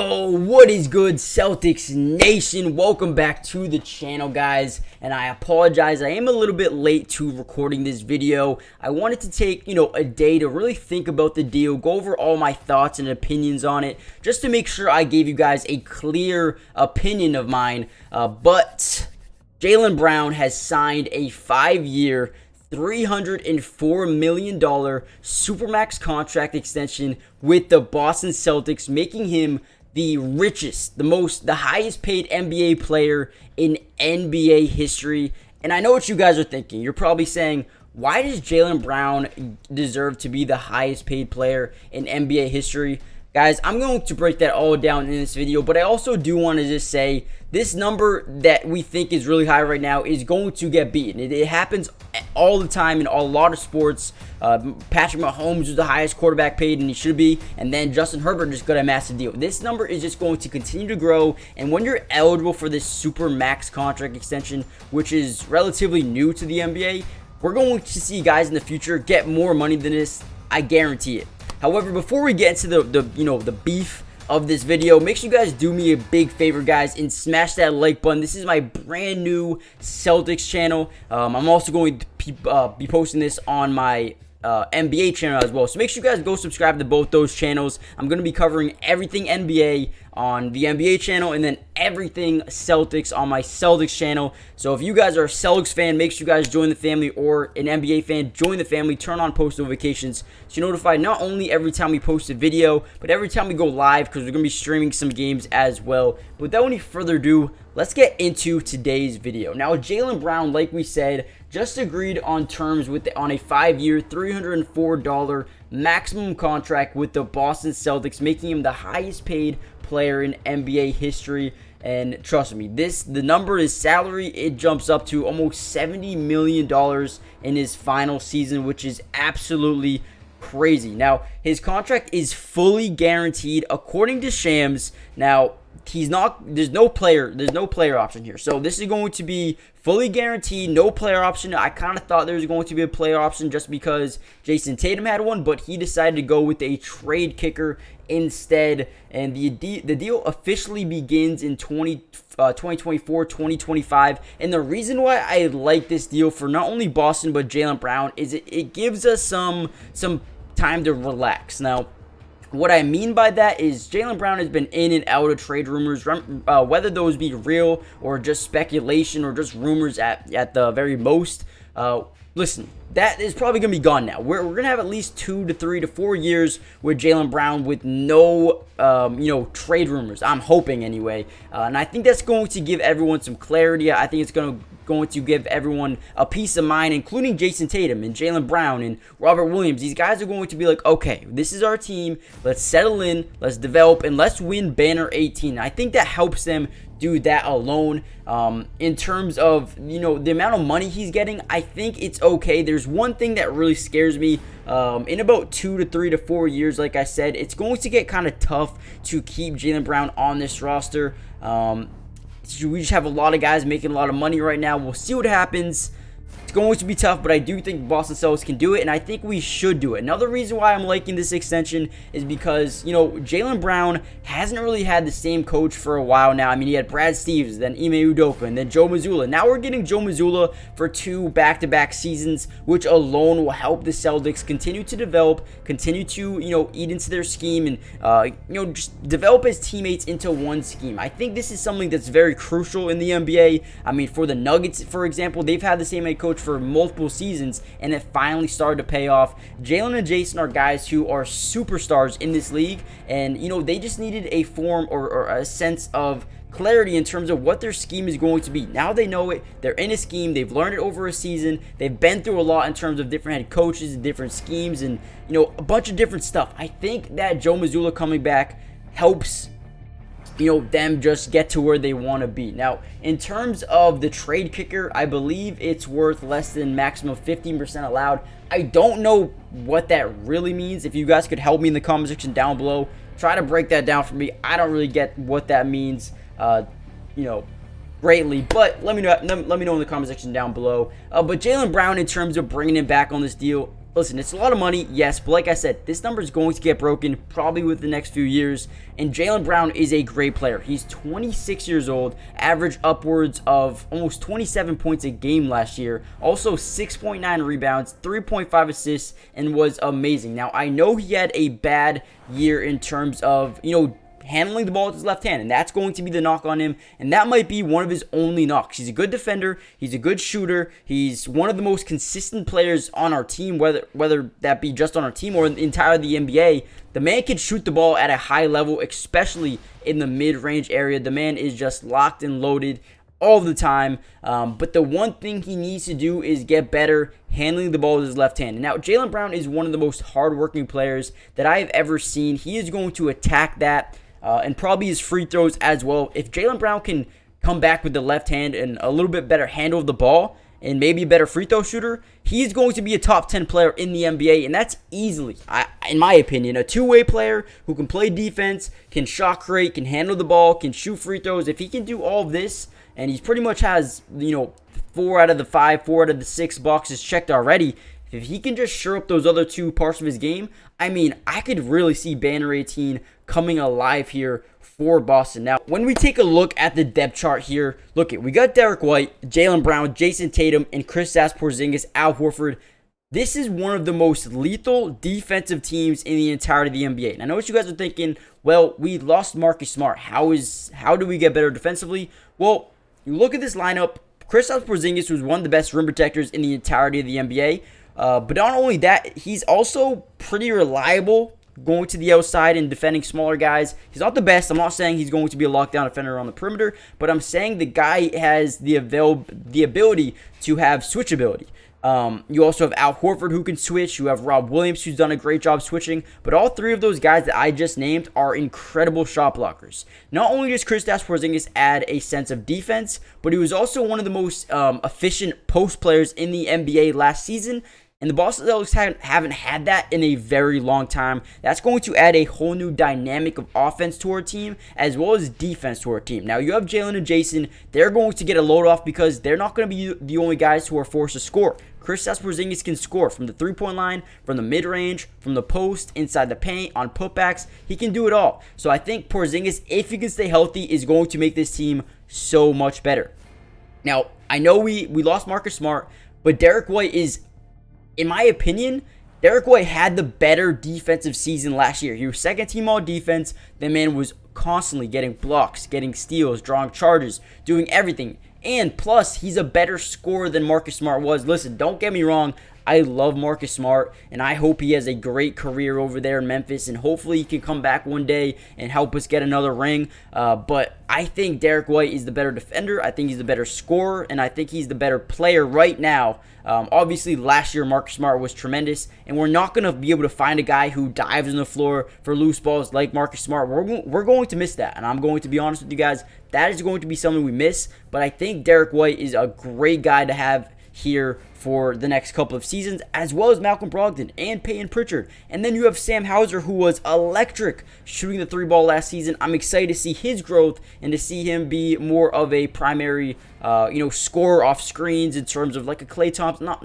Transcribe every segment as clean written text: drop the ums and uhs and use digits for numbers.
Yo, what is good, Celtics Nation? Welcome back to the channel, guys. And I apologize, I am a little bit late to recording this video. I wanted to take, a day to really think about the deal, go over all my thoughts and opinions on it, just to make sure I gave you guys a clear opinion of mine. But Jaylen Brown has signed a 5-year, $304 million Supermax contract extension with the Boston Celtics, making him the richest, the highest paid NBA player in NBA history. And I know what you guys are thinking. You're probably saying, why does Jaylen Brown deserve to be the highest paid player in NBA history? Guys, I'm going to break that all down in this video, but I also do want to just say this number that we think is really high right now is going to get beaten. It happens all the time in a lot of sports. Patrick Mahomes is the highest quarterback paid, and he should be, and then Justin Herbert just got a massive deal. This number is just going to continue to grow, and when you're eligible for this super max contract extension, which is relatively new to the NBA, we're going to see guys in the future get more money than this. I guarantee it. However, before we get into the beef of this video, make sure you guys do me a big favor, guys, and smash that like button. This is my brand new Celtics channel. I'm also going to be posting this on my NBA channel as well, so make sure you guys go subscribe to both those channels. I'm going to be covering everything NBA on the NBA channel and then everything Celtics on my Celtics channel. So if you guys are a Celtics fan, make sure you guys join the family, or an NBA fan, join the family. Turn on post notifications so you're notified not only every time we post a video, but every time we go live, because we're going to be streaming some games as well. But without any further ado, let's get into today's video. Now, Jaylen Brown, like we said, just agreed on terms on a 5-year, $304 maximum contract with the Boston Celtics, making him the highest paid player in NBA history. And trust me, the number, his salary, it jumps up to almost $70 million in his final season, which is absolutely crazy. Now, his contract is fully guaranteed according to Shams. Now, there's no player option here. So this is going to be fully guaranteed, no player option. I kind of thought there was going to be a player option just because Jason Tatum had one, but he decided to go with a trade kicker instead. And the deal officially begins in 2024, 2025. And the reason why I like this deal for not only Boston but Jaylen Brown is it gives us some time to relax. Now, what I mean by that is Jaylen Brown has been in and out of trade rumors, whether those be real or just speculation or just rumors at the very most. Listen, that is probably going to be gone now. We're going to have at least 2 to 3 to 4 years with Jaylen Brown with no, trade rumors. I'm hoping anyway. And I think that's going to give everyone some clarity. I think it's going to give everyone a peace of mind, including Jason Tatum and Jaylen Brown and Robert Williams. These guys are going to be like, okay, this is our team. Let's settle in, let's develop, and let's win Banner 18. I think that helps them do that alone. In terms of, the amount of money he's getting, I think it's okay. There's one thing that really scares me. In about 2 to 3 to 4 years, like I said, it's going to get kind of tough to keep Jaylen Brown on this roster. We just have a lot of guys making a lot of money right now. We'll see what happens. It's going to be tough, but I do think Boston Celtics can do it, and I think we should do it. Another reason why I'm liking this extension is because, Jaylen Brown hasn't really had the same coach for a while now. I mean, he had Brad Stevens, then Ime Udoka, and then Joe Mazzulla. Now we're getting Joe Mazzulla for 2 back-to-back seasons, which alone will help the Celtics continue to develop, continue to, eat into their scheme, and, just develop his teammates into one scheme. I think this is something that's very crucial in the NBA. I mean, for the Nuggets, for example, they've had the same head coach for multiple seasons, and it finally started to pay off. Jaylen and Jason are guys who are superstars in this league, and they just needed a form or a sense of clarity in terms of what their scheme is going to be. Now they know it. They're in a scheme. They've learned it over a season. They've been through a lot in terms of different head coaches and different schemes and a bunch of different stuff. I think that Joe Mazzulla coming back helps them just get to where they want to be. Now, in terms of the trade kicker, I believe it's worth less than maximum 15% allowed. I don't know what that really means. If you guys could help me in the comment section down below, try to break that down for me. I don't really get what that means, greatly, but let me know in the comment section down below. But Jaylen Brown, in terms of bringing him back on this deal, listen, it's a lot of money, yes, but like I said, this number is going to get broken probably within the next few years, and Jaylen Brown is a great player. He's 26 years old, averaged upwards of almost 27 points a game last year, also 6.9 rebounds, 3.5 assists, and was amazing. Now, I know he had a bad year in terms of, handling the ball with his left hand, and that's going to be the knock on him, and that might be one of his only knocks. He's a good defender, he's a good shooter, he's one of the most consistent players on our team, whether that be just on our team or the entire the NBA. The man can shoot the ball at a high level, especially in the mid-range area. The man is just locked and loaded all the time, but the one thing he needs to do is get better handling the ball with his left hand. Now, Jaylen Brown is one of the most hardworking players that I have ever seen. He is going to attack that, and probably his free throws as well. If Jaylen Brown can come back with the left hand and a little bit better handle of the ball and maybe a better free throw shooter, he's going to be a top 10 player in the NBA, and that's easily, in my opinion, a two-way player who can play defense, can shot create, can handle the ball, can shoot free throws. If he can do all of this, and he pretty much has, 4 out of the 5, 4 out of the 6 boxes checked already, if he can just shore up those other two parts of his game, I could really see Banner 18 coming alive here for Boston. Now, when we take a look at the depth chart here, we got Derek White, Jaylen Brown, Jason Tatum, and Kristaps Porzingis, Al Horford. This is one of the most lethal defensive teams in the entirety of the NBA. And I know what you guys are thinking, well, we lost Marcus Smart. How do we get better defensively? Well, you look at this lineup, Kristaps Porzingis was one of the best rim protectors in the entirety of the NBA. But not only that, he's also pretty reliable going to the outside and defending smaller guys. He's not the best. I'm not saying he's going to be a lockdown defender on the perimeter, but I'm saying the guy has the ability to have switchability. You also have Al Horford who can switch. You have Rob Williams who's done a great job switching. But all three of those guys that I just named are incredible shot blockers. Not only does Kristaps Porzingis add a sense of defense, but he was also one of the most efficient post players in the NBA last season. And the Boston Celtics haven't had that in a very long time. That's going to add a whole new dynamic of offense to our team as well as defense to our team. Now, you have Jaylen and Jason. They're going to get a load off because they're not going to be the only guys who are forced to score. Kristaps Porzingis can score from the three-point line, from the mid-range, from the post, inside the paint, on putbacks. He can do it all. So I think Porzingis, if he can stay healthy, is going to make this team so much better. Now, I know we lost Marcus Smart, but Derek White is, in my opinion, Derek White had the better defensive season last year. He was second team all defense. The man was constantly getting blocks, getting steals, drawing charges, doing everything. And plus, he's a better scorer than Marcus Smart was. Listen, don't get me wrong. I love Marcus Smart, and I hope he has a great career over there in Memphis, and hopefully he can come back one day and help us get another ring. But I think Derek White is the better defender. I think he's the better scorer, and I think he's the better player right now. Obviously, last year, Marcus Smart was tremendous, and we're not going to be able to find a guy who dives on the floor for loose balls like Marcus Smart. We're going to miss that, and I'm going to be honest with you guys. That is going to be something we miss, but I think Derek White is a great guy to have here for the next couple of seasons, as well as Malcolm Brogdon and Peyton Pritchard. And then you have Sam Hauser, who was electric shooting the three ball last season. I'm excited to see his growth and to see him be more of a primary scorer off screens in terms of like a Klay Thompson. Not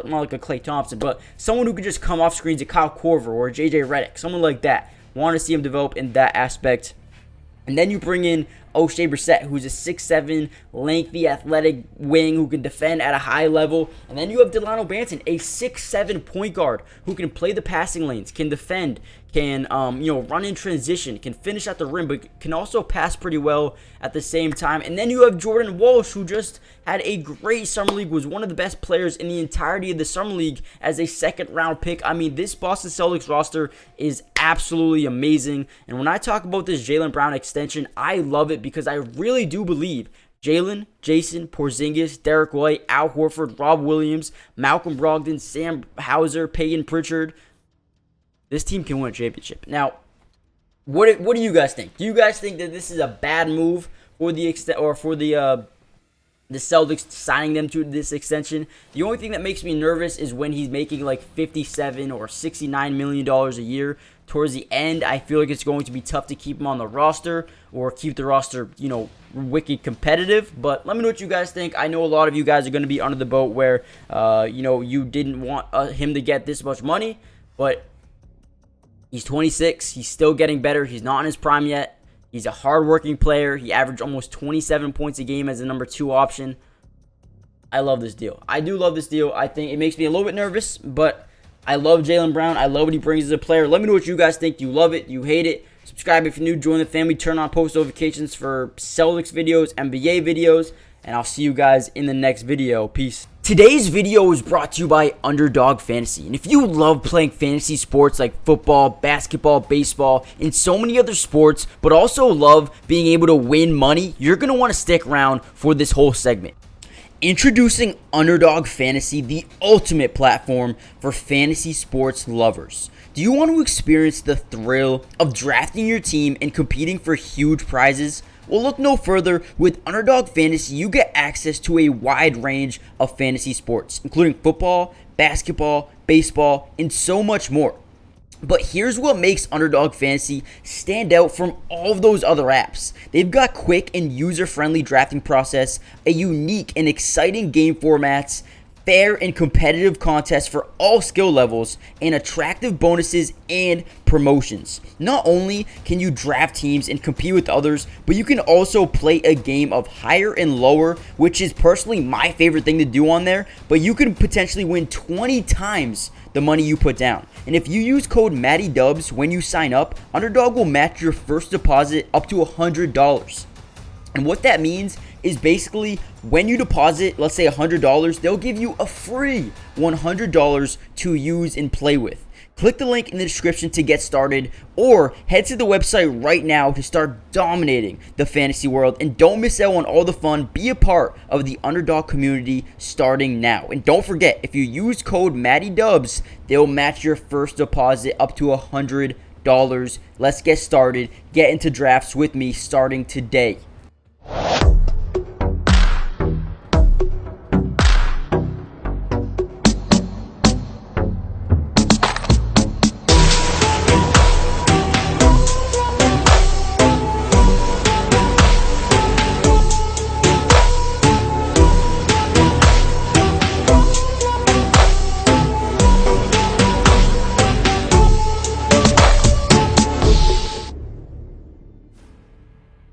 like a Klay Thompson, but someone who could just come off screens, a Kyle Korver or a JJ Redick, someone like that. Want to see him develop in that aspect. And then you bring in O'Shea Brissett, who's a 6'7", lengthy, athletic wing who can defend at a high level. And then you have Delano Banton, a 6'7" point guard who can play the passing lanes, can defend, can run in transition, can finish at the rim, but can also pass pretty well at the same time. And then you have Jordan Walsh, who just had a great summer league, was one of the best players in the entirety of the summer league as a second-round pick. I mean, this Boston Celtics roster is absolutely amazing. And when I talk about this Jaylen Brown extension, I love it because I really do believe Jaylen, Jason, Porzingis, Derek White, Al Horford, Rob Williams, Malcolm Brogdon, Sam Hauser, Peyton Pritchard, this team can win a championship. Now, what do you guys think? Do you guys think that this is a bad move for the Celtics signing them to this extension? The only thing that makes me nervous is when he's making like $57 or $69 million a year. towards the end, I feel like it's going to be tough to keep him on the roster or keep the roster, wicked competitive. But let me know what you guys think. I know a lot of you guys are going to be under the boat where, you didn't want him to get this much money, but he's 26. He's still getting better. He's not in his prime yet. He's a hardworking player. He averaged almost 27 points a game as a number 2 option. I love this deal. I do love this deal. I think it makes me a little bit nervous, but I love Jaylen Brown. I love what he brings as a player. Let me know what you guys think. Do you love it? Do you hate it? Subscribe if you're new. Join the family. Turn on post notifications for Celtics videos, NBA videos, and I'll see you guys in the next video. Peace. Today's video is brought to you by Underdog Fantasy. And if you love playing fantasy sports like football, basketball, baseball, and so many other sports, but also love being able to win money, you're going to want to stick around for this whole segment. Introducing Underdog Fantasy, the ultimate platform for fantasy sports lovers. Do you want to experience the thrill of drafting your team and competing for huge prizes? Well, look no further. With Underdog Fantasy, you get access to a wide range of fantasy sports, including football, basketball, baseball, and so much more. But here's what makes Underdog Fantasy stand out from all of those other apps. They've got quick and user-friendly drafting process, a unique and exciting game formats, fair and competitive contests for all skill levels, and attractive bonuses and promotions. Not only can you draft teams and compete with others, but you can also play a game of higher and lower, which is personally my favorite thing to do on there, but you can potentially win 20 times the money you put down. And if you use code MattyDubs when you sign up, Underdog will match your first deposit up to $100. And what that means is basically when you deposit, let's say $100, they'll give you a free $100 to use and play with. Click the link in the description to get started, or head to the website right now to start dominating the fantasy world. And don't miss out on all the fun. Be a part of the Underdog community starting now. And don't forget, if you use code MattyDubs, they'll match your first deposit up to $100. Let's get started. Get into drafts with me starting today.